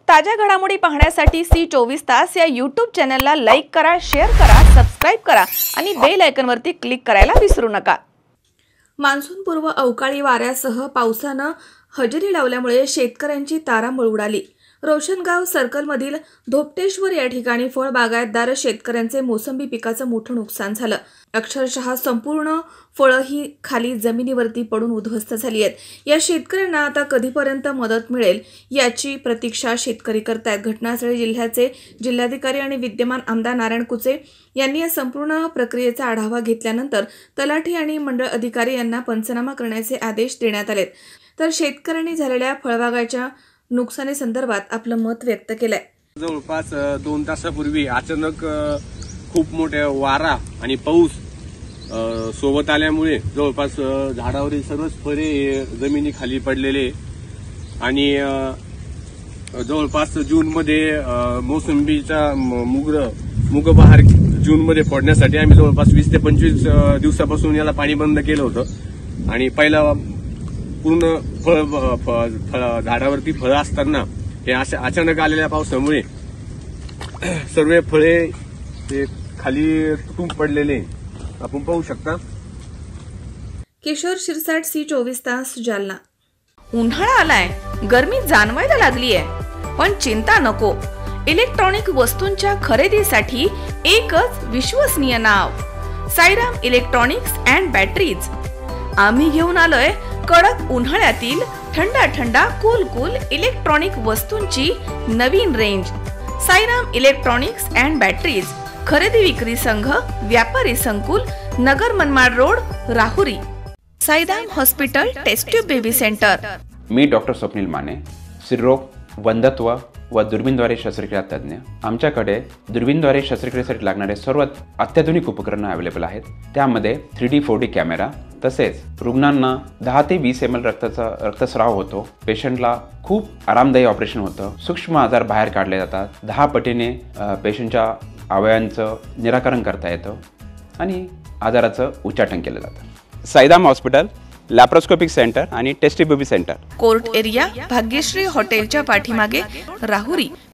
ताज्या घडामोडी पाहण्यासाठी सी24 तास या YouTube चॅनलला लाईक करा, शेअर करा, सबस्क्राइब करा आणि बेल आयकॉनवरती क्लिक करायला विसरू नका। मान्सूनपूर्व अवकाळी वाऱ्यासह पावसाने हजेरी लावल्यामुळे शेतकऱ्यांची तारांबळ उडाली। रोशनगाव सर्कलमधील धोपटेश्वर या ठिकाणी फळबागायतदार शेतकऱ्यांचे मोसंबी पिकाचं मोठं नुकसान झालं। अक्षरशः संपूर्ण फळं ही खाली जमिनीवरती पडून उद्ध्वस्त झाली आहेत। या शेतकऱ्यांना आता कधीपर्यंत मदत मिळेल याची प्रतीक्षा शेतकरी करतायत। घटनास्थळी जिल्ह्याचे जिल्हाधिकारी आणि विद्यमान आमदार नारायण कुचे यांनी या संपूर्ण प्रक्रियेचा आढावा घेतल्यानंतर तलाठी आणि मंडळ अधिकारी यांना पंचनामा करण्याचे आदेश देण्यात आले। तर शेतकऱ्यांनी झालेल्या फळबागाच्या नुकसानी संदर्भात आपलं मत व्यक्त केलंय। जवळपास 2 तासापूर्वी अचानक खूप मोठा वारा आणि पाऊस सोबत आल्यामुळे जवळपास झाडावरील सर्वच फळे जमिनी खाली पडलेले आणि जवळपास जून मध्ये मोसंबीचा मुग बहार जून मध्ये पडण्यासाठी आम्ही जवळपास 20 ते 25 दिवसापासून याला पाणी बंद केलं होतं आणि पहिला पूर्ण फळ झाडावरती फळं असताना हे अचानक आलेल्या पावसामुळे सर्व फळे ते खाली तुटून पडलेले आपण पाहू शकता। किशोर शिरसाट, सी24 तास, जालना। उन्हाळा आलाय, गरमी जाणवायला लागलीये, पण चिंता नको। इलेक्ट्रॉनिक वस्तूंच्या खरेदीसाठी एकच विश्वसनीय नाव, साईराम इलेक्ट्रॉनिक्स अँड बॅटरीज। आम्ही घेऊन आलोय कडक उन्हाळ्यातील थंडा कूल इलेक्ट्रॉनिक वस्तूंची नवीन range. Sairam electronics and batteries, खरेदी विक्री संघ, व्यापारी संकुल, Nagar Manmad road, Rahuri. Sairam hospital, test tube baby centre. मी डॉक्टर स्वप्नील माने, स्त्रीरोग, वंध्यत्व व दुर्बीणद्वारे शस्त्रक्रिया तज्ञ। आमच्याकडे दुर्बीणद्वारे शस्त्रक्रियेसाठी लागणारे सर्व अत्याधुनिक उपकरणं अवेलेबल आहेत। त्यामध्ये 3D 4D कॅमेरा, तसेच रुग्णांना 10 ते 20 ml रक्तस्राव होतो। पेशंटला खूप आरामदायी ऑपरेशन होतं। सूक्ष्म आजार बाहेर काढले जातात। 10 पटीने पेशंटच्या अवयवांचं निराकरण करता येतं आणि आजाराचं उच्चाटन केलं जातं। साईराम हॉस्पिटल, लॅप्रोस्कोपिक सेंटर आणि test tube baby center, court area, Bhagyashree हॉटेलच्या पाठीमागे, राहुरी।